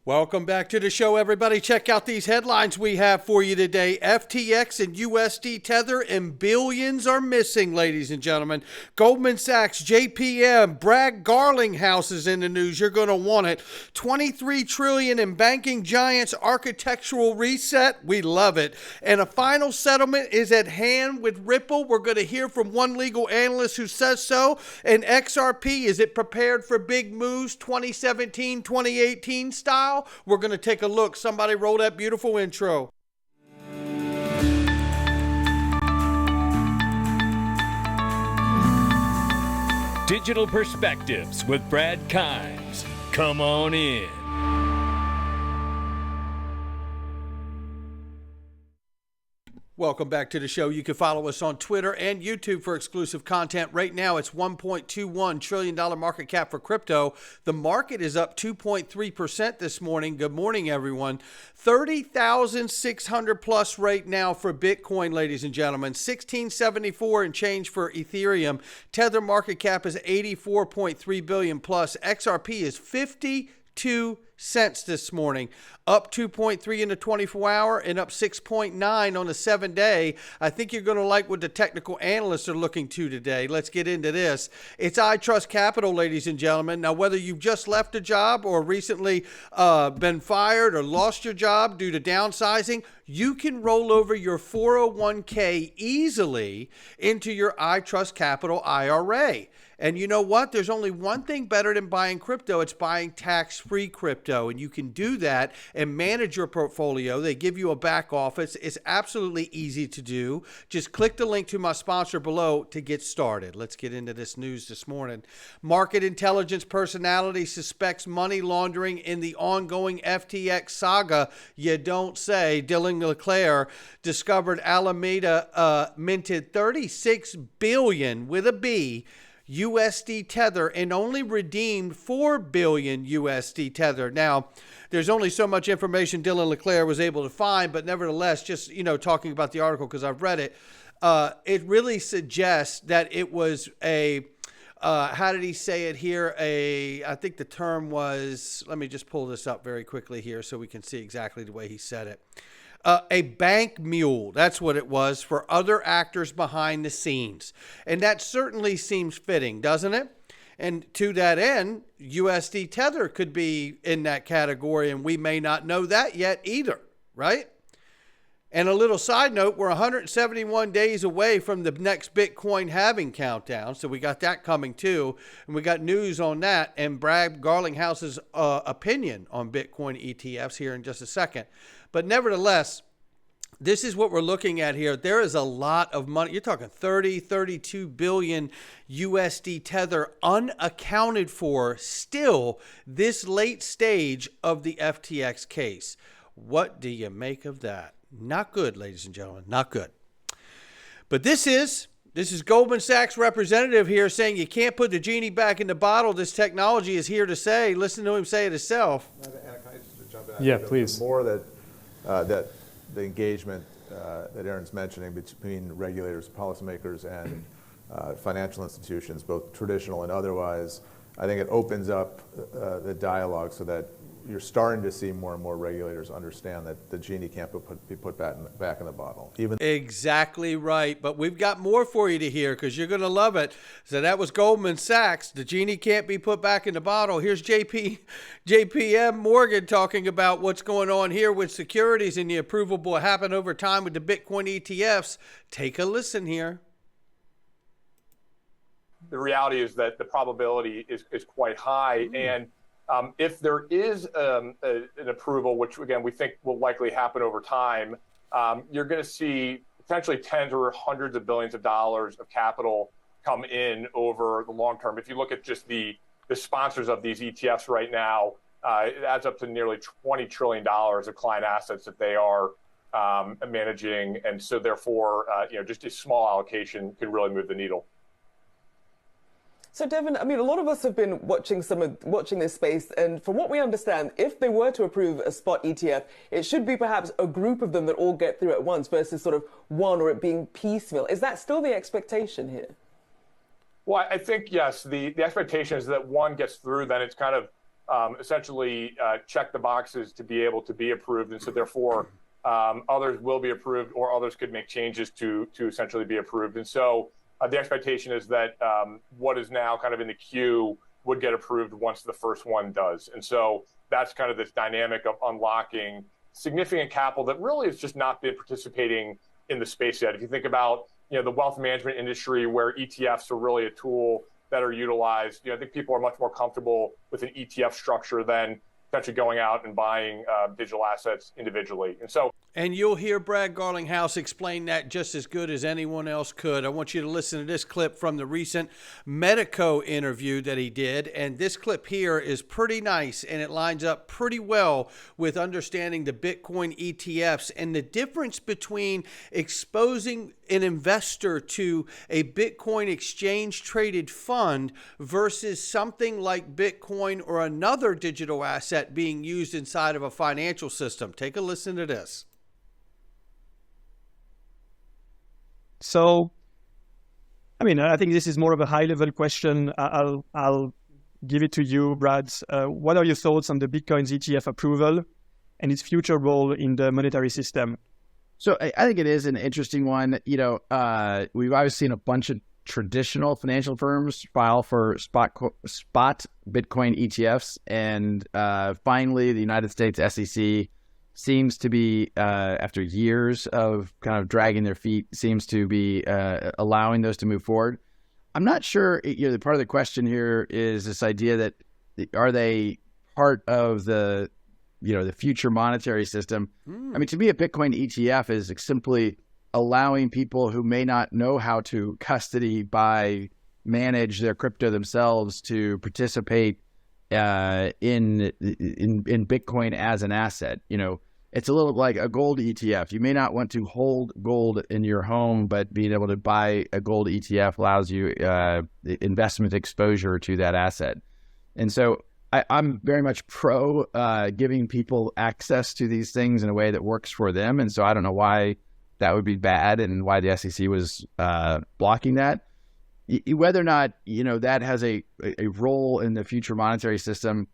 Welcome back to the show, everybody. Check out these headlines we have for you today. FTX and USD Tether and billions are missing, ladies and gentlemen. Goldman Sachs, JPM, Bragg Garlinghouse is in the news. You're going to want it. 23 trillion in banking giants architectural reset. We love it. And a final settlement is at hand with Ripple. We're going to hear from one legal analyst who says so. And XRP, is it prepared for big moves 2017, 2018 style? We're going to take a look. Somebody roll that beautiful intro. Digital Perspectives with Brad Kimes. Come on in. Welcome back to the show. You can follow us on Twitter and YouTube for exclusive content. Right now, it's $1.21 trillion market cap for crypto. The market is up 2.3% this morning. Good morning, everyone. 30,600 plus right now for Bitcoin, ladies and gentlemen. 1674 and change for Ethereum. Tether market cap is 84.3 billion plus. XRP is 52 cents this morning, up 2.3 in the 24-hour and up 6.9 on the 7-day. I think you're going to like what the technical analysts are looking to today. Let's get into this. It's I Trust Capital, ladies and gentlemen. Now, whether you've just left a job or recently been fired or lost your job due to downsizing, you can roll over your 401k easily into your I Trust Capital IRA. And you know what? There's only one thing better than buying crypto. It's buying tax-free crypto. And you can do that and manage your portfolio. They give you a back office. It's absolutely easy to do. Just click the link to my sponsor below to get started. Let's get into this news this morning. Market intelligence personality suspects money laundering in the ongoing FTX saga. You don't say. Dylan LeClaire discovered Alameda minted 36 billion with a B USD Tether and only redeemed 4 billion USD Tether. Now, there's only so much information Dylan LeClaire was able to find, but nevertheless, just, talking about the article because I've read it, it really suggests that it was a, how did he say it here? I think the term was, let me just pull this up very quickly here so we can see exactly the way he said it. A bank mule, that's what it was, for other actors behind the scenes. And that certainly seems fitting, doesn't it? And to that end, USD Tether could be in that category, and we may not know that yet either, right? And a little side note, we're 171 days away from the next Bitcoin halving countdown, so we got that coming too. And we got news on that and Bragg Garlinghouse's opinion on Bitcoin ETFs here in just a second. But nevertheless, this is what we're looking at here. There is a lot of money. You're talking 32 billion USD Tether unaccounted for still this late stage of the FTX case. What do you make of that? Not good, ladies and gentlemen, not good. But this is Goldman Sachs representative here saying you can't put the genie back in the bottle. This technology is here to say. Listen to him say it himself. Can I just jump in? Yeah, please. More that the engagement that Aaron's mentioning between regulators, policymakers, and financial institutions, both traditional and otherwise, I think it opens up the dialogue so that you're starting to see more and more regulators understand that the genie can't be put back in the bottle. Exactly right. But we've got more for you to hear because you're going to love it. So that was Goldman Sachs. The genie can't be put back in the bottle. Here's JPM Morgan talking about what's going on here with securities and the approval will happen over time with the Bitcoin ETFs. Take a listen here. The reality is that the probability is quite high. And if there is an approval, which again we think will likely happen over time, you're going to see potentially tens or hundreds of billions of dollars of capital come in over the long term. If you look at just the sponsors of these ETFs right now, it adds up to nearly $20 trillion of client assets that they are managing, and so therefore, just a small allocation could really move the needle. So, Devin, I mean, a lot of us have been watching this space, and from what we understand, if they were to approve a spot ETF, it should be perhaps a group of them that all get through at once versus sort of one or it being piecemeal. Is that still the expectation here? Well, I think, yes, the expectation is that one gets through, then it's kind of essentially check the boxes to be able to be approved. And so therefore, others will be approved, or others could make changes to essentially be approved. And so the expectation is that what is now kind of in the queue would get approved once the first one does. And so that's kind of this dynamic of unlocking significant capital that really has just not been participating in the space yet. If you think about, you know, the wealth management industry, where ETFs are really a tool that are utilized, you know, I think people are much more comfortable with an ETF structure than essentially going out and buying digital assets individually. And you'll hear Brad Garlinghouse explain that just as good as anyone else could. I want you to listen to this clip from the recent Medico interview that he did. And this clip here is pretty nice, and it lines up pretty well with understanding the Bitcoin ETFs and the difference between exposing an investor to a Bitcoin exchange traded fund versus something like Bitcoin or another digital asset being used inside of a financial system. Take a listen to this. So, I mean, I think this is more of a high-level question. I'll give it to you, Brad. What are your thoughts on the Bitcoin's ETF approval and its future role in the monetary system? So I think it is an interesting one. You know, we've always seen a bunch of traditional financial firms file for spot Bitcoin ETFs, and finally, the United States SEC seems to be, after years of kind of dragging their feet, seems to be allowing those to move forward. I'm not sure, you know, part of the question here is this idea that are they part of the, you know, the future monetary system? I mean, to me, a Bitcoin ETF is simply allowing people who may not know how to custody, buy, manage their crypto themselves to participate in Bitcoin as an asset. You know, it's a little like a gold ETF. You may not want to hold gold in your home, but being able to buy a gold ETF allows you investment exposure to that asset. And so I'm very much pro giving people access to these things in a way that works for them. And so I don't know why that would be bad and why the SEC was blocking that. Whether or not, you know, that has a role in the future monetary system,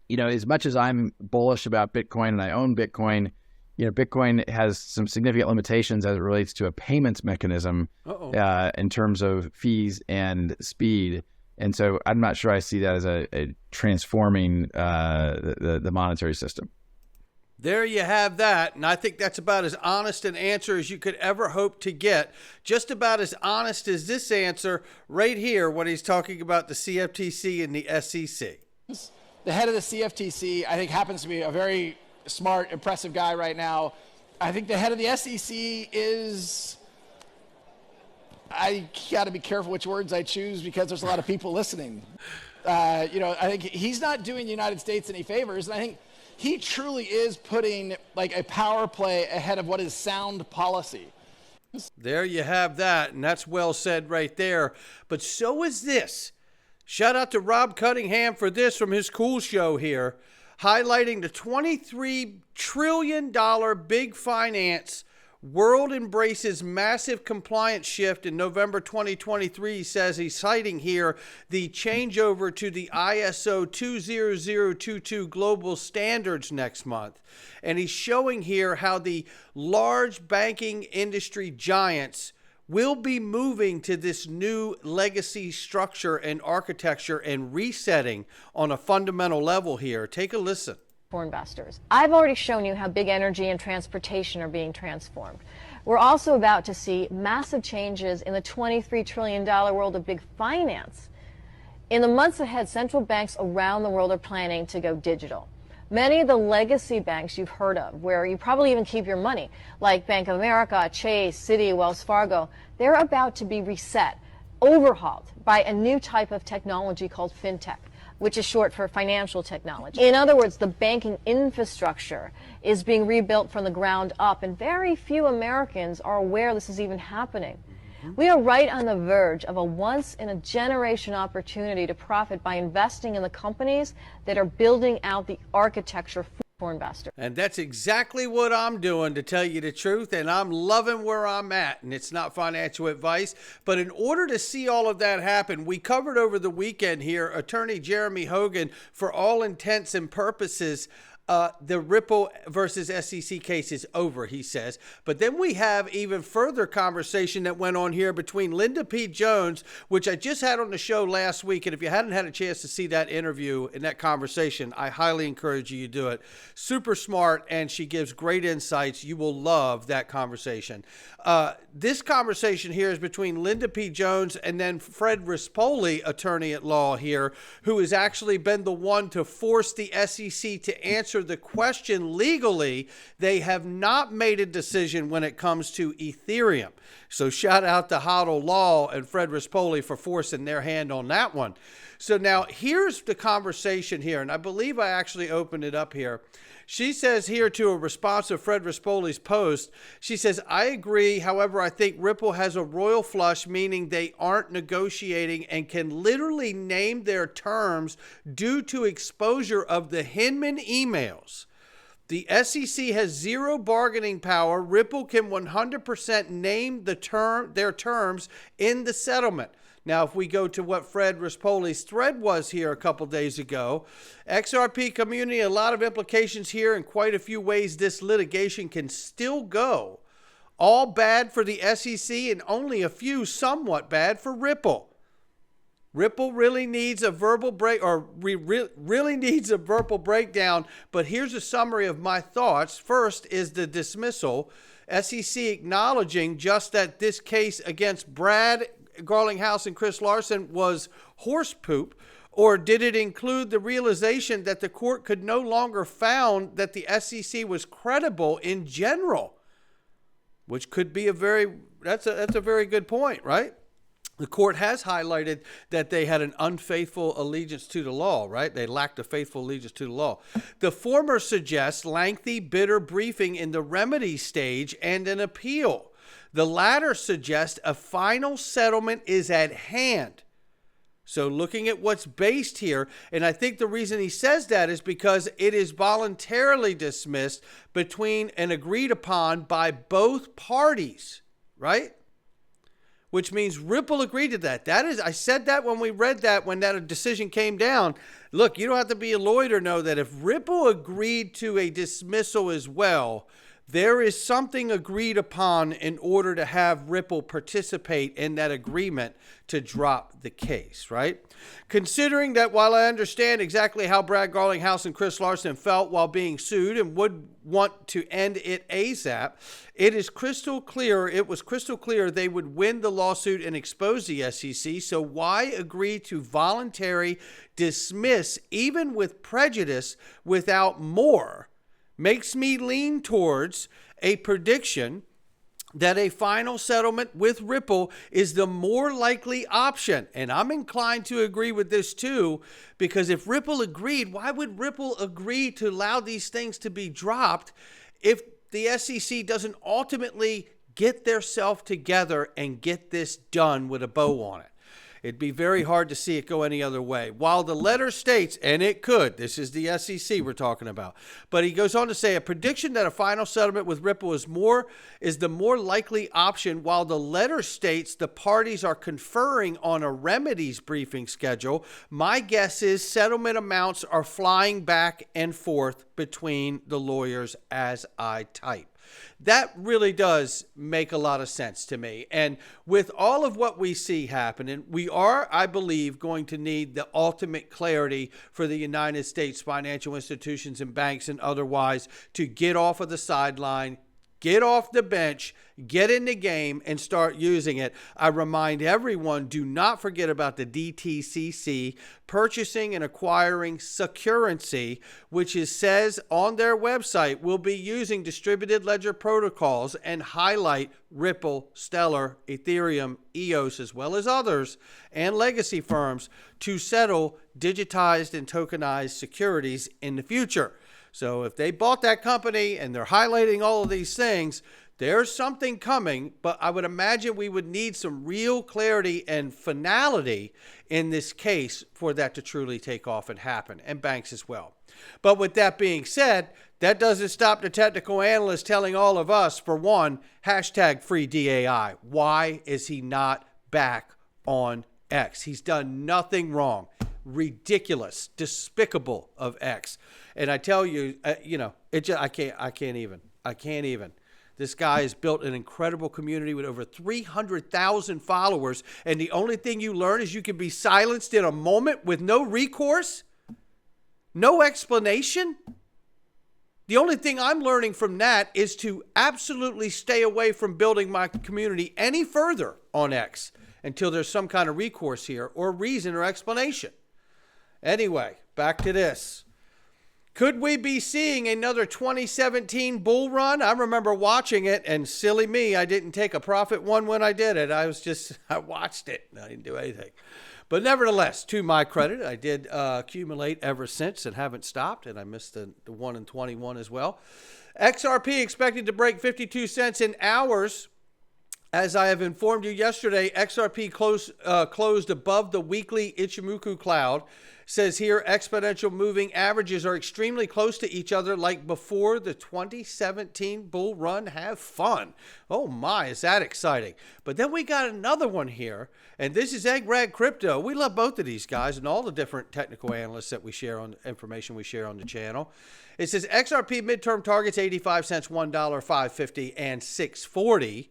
you know, as much as I'm bullish about Bitcoin and I own Bitcoin, you know, Bitcoin has some significant limitations as it relates to a payments mechanism in terms of fees and speed. And so I'm not sure I see that as a transforming the monetary system. There you have that, and I think that's about as honest an answer as you could ever hope to get. Just about as honest as this answer right here when he's talking about the CFTC and the SEC. The head of the CFTC, I think, happens to be a very smart, impressive guy right now. I think the head of the SEC is... I got to be careful which words I choose because there's a lot of people listening. You know, I think he's not doing the United States any favors, and I think he truly is putting like a power play ahead of what is sound policy. There you have that, and that's well said right there. But so is this. Shout out to Rob Cunningham for this from his cool show here, highlighting the $23 trillion big finance world embraces massive compliance shift in November 2023. He says he's citing here the changeover to the ISO 20022 global standards next month. And he's showing here how the large banking industry giants will be moving to this new legacy structure and architecture and resetting on a fundamental level here. Take a listen. For investors. I've already shown you how big energy and transportation are being transformed. We're also about to see massive changes in the $23 trillion world of big finance. In the months ahead, central banks around the world are planning to go digital. Many of the legacy banks you've heard of, where you probably even keep your money, like Bank of America, Chase, Citi, Wells Fargo, they're about to be reset, overhauled by a new type of technology called fintech, which is short for financial technology. In other words, the banking infrastructure is being rebuilt from the ground up, and very few Americans are aware this is even happening. We are right on the verge of a once-in-a-generation opportunity to profit by investing in the companies that are building out the architecture for investors. And that's exactly what I'm doing, to tell you the truth, and I'm loving where I'm at, and it's not financial advice. But in order to see all of that happen, we covered over the weekend here attorney Jeremy Hogan, for all intents and purposes, the Ripple versus SEC case is over, he says. But then we have even further conversation that went on here between Linda P. Jones, which I just had on the show last week. And if you hadn't had a chance to see that interview and that conversation, I highly encourage you to do it. Super smart, and she gives great insights. You will love that conversation. This conversation here is between Linda P. Jones and then Fred Rispoli, attorney at law here, who has actually been the one to force the SEC to answer the question legally. They have not made a decision when it comes to Ethereum. So shout out to Hodl Law and Fred Rispoli for forcing their hand on that one. So now here's the conversation here, and I believe I actually opened it up here. She says here, to a response of Fred Rispoli's post, she says, I agree. However, I think Ripple has a royal flush, meaning they aren't negotiating and can literally name their terms due to exposure of the Hinman emails. The SEC has zero bargaining power. Ripple can 100% name their terms in the settlement. Now, if we go to what Fred Rispoli's thread was here a couple days ago, XRP community, a lot of implications here, in quite a few ways this litigation can still go. All bad for the SEC and only a few somewhat bad for Ripple. Ripple really needs a verbal break, or really needs a verbal breakdown, but here's a summary of my thoughts. First is the dismissal. SEC acknowledging just that this case against Brad Garlinghouse and Chris Larson was horse poop, or did it include the realization that the court could no longer found that the SEC was credible in general? Which could be that's a very good point, right? The court has highlighted that they had an unfaithful allegiance to the law, right? They lacked a faithful allegiance to the law. The former suggests lengthy, bitter briefing in the remedy stage and an appeal. The latter suggests a final settlement is at hand. So looking at what's based here, and I think the reason he says that is because it is voluntarily dismissed between and agreed upon by both parties, right? Which means Ripple agreed to that. That is, I said that when we read that, when that decision came down. Look, you don't have to be a lawyer to know that if Ripple agreed to a dismissal as well, there is something agreed upon in order to have Ripple participate in that agreement to drop the case, right? Considering that while I understand exactly how Brad Garlinghouse and Chris Larson felt while being sued and would want to end it ASAP, it was crystal clear they would win the lawsuit and expose the SEC. So why agree to voluntary dismiss, even with prejudice, without more? Makes me lean towards a prediction that a final settlement with Ripple is the more likely option. And I'm inclined to agree with this too, because if Ripple agreed, why would Ripple agree to allow these things to be dropped if the SEC doesn't ultimately get theirself together and get this done with a bow on it? It'd be very hard to see it go any other way. While the letter states, and it could, this is the SEC we're talking about, but he goes on to say a prediction that a final settlement with Ripple is the more likely option. While the letter states the parties are conferring on a remedies briefing schedule, my guess is settlement amounts are flying back and forth between the lawyers as I type. That really does make a lot of sense to me. And with all of what we see happening, we are, I believe, going to need the ultimate clarity for the United States financial institutions and banks and otherwise to get off of the sideline, get off the bench, get in the game, and start using it. I remind everyone, do not forget about the DTCC, purchasing and acquiring securrency, which says on their website will be using distributed ledger protocols and highlight Ripple, Stellar, Ethereum, EOS, as well as others, and legacy firms to settle digitized and tokenized securities in the future. So if they bought that company and they're highlighting all of these things, there's something coming, but I would imagine we would need some real clarity and finality in this case for that to truly take off and happen, and banks as well. But with that being said, that doesn't stop the technical analyst telling all of us, for one, hashtag free DAI. Why is he not back on X? He's done nothing wrong. Ridiculous, despicable of X. And I tell you, I can't even. This guy has built an incredible community with over 300,000 followers. And the only thing you learn is you can be silenced in a moment with no recourse, no explanation. The only thing I'm learning from that is to absolutely stay away from building my community any further on X until there's some kind of recourse here or reason or explanation. Anyway, back to this. Could we be seeing another 2017 bull run? I remember watching it, and silly me, I didn't take a profit one when I did it. I watched it. I didn't do anything. But nevertheless, to my credit, I did accumulate ever since and haven't stopped, and I missed the 1 in 21 as well. XRP expected to break 52 cents in hours. As I have informed you yesterday, XRP closed above the weekly Ichimoku cloud. Says here, exponential moving averages are extremely close to each other like before the 2017 bull run. Have fun. Oh my, is that exciting. But then we got another one here, and this is Egg Rag Crypto. We love both of these guys and all the different technical analysts that we share on information we share on the channel. It says XRP midterm targets 85 cents, $1, $5.50, and $6.40.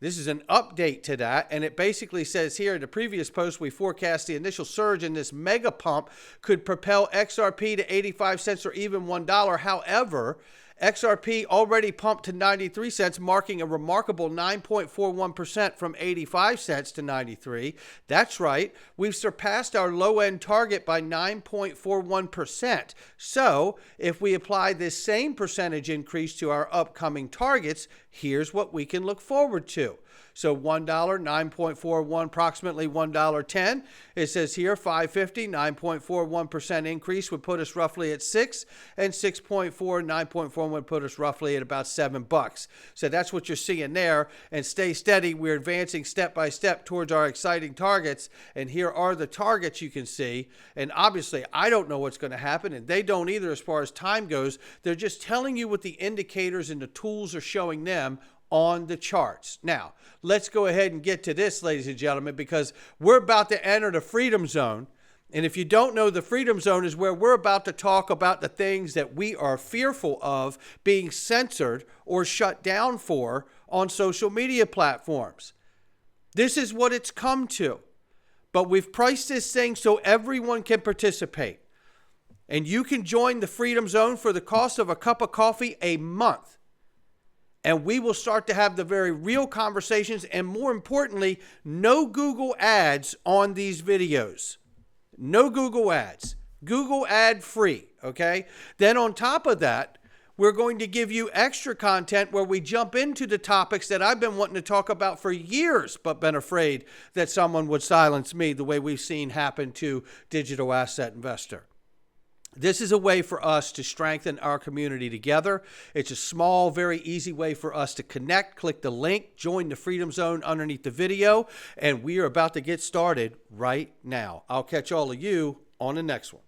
This is an update to that, and it basically says here in the previous post, we forecast the initial surge in this mega pump could propel XRP to 85 cents or even $1. However, XRP already pumped to 93 cents, marking a remarkable 9.41% from 85 cents to 93. That's right. We've surpassed our low-end target by 9.41%. So if we apply this same percentage increase to our upcoming targets, here's what we can look forward to. So $1, 9.41, approximately $1.10. It says here $5.50, 9.41% increase would put us roughly at 6, and 6.4, 9.41 would put us roughly at about $7. So that's what you're seeing there. And stay steady. We're advancing step by step towards our exciting targets. And here are the targets you can see. And obviously, I don't know what's going to happen, and they don't either as far as time goes. They're just telling you what the indicators and the tools are showing them on the charts. Now, let's go ahead and get to this, ladies and gentlemen, because we're about to enter the freedom zone. And if you don't know, the freedom zone is where we're about to talk about the things that we are fearful of being censored or shut down for on social media platforms. This is what it's come to. But we've priced this thing so everyone can participate. And you can join the freedom zone for the cost of a cup of coffee a month. And we will start to have the very real conversations, and more importantly, no Google ads on these videos. No Google ads. Google ad free, okay? Then on top of that, we're going to give you extra content where we jump into the topics that I've been wanting to talk about for years, but been afraid that someone would silence me the way we've seen happen to Digital Asset Investor. This is a way for us to strengthen our community together. It's a small, very easy way for us to connect. Click the link, join the Freedom Zone underneath the video, and we are about to get started right now. I'll catch all of you on the next one.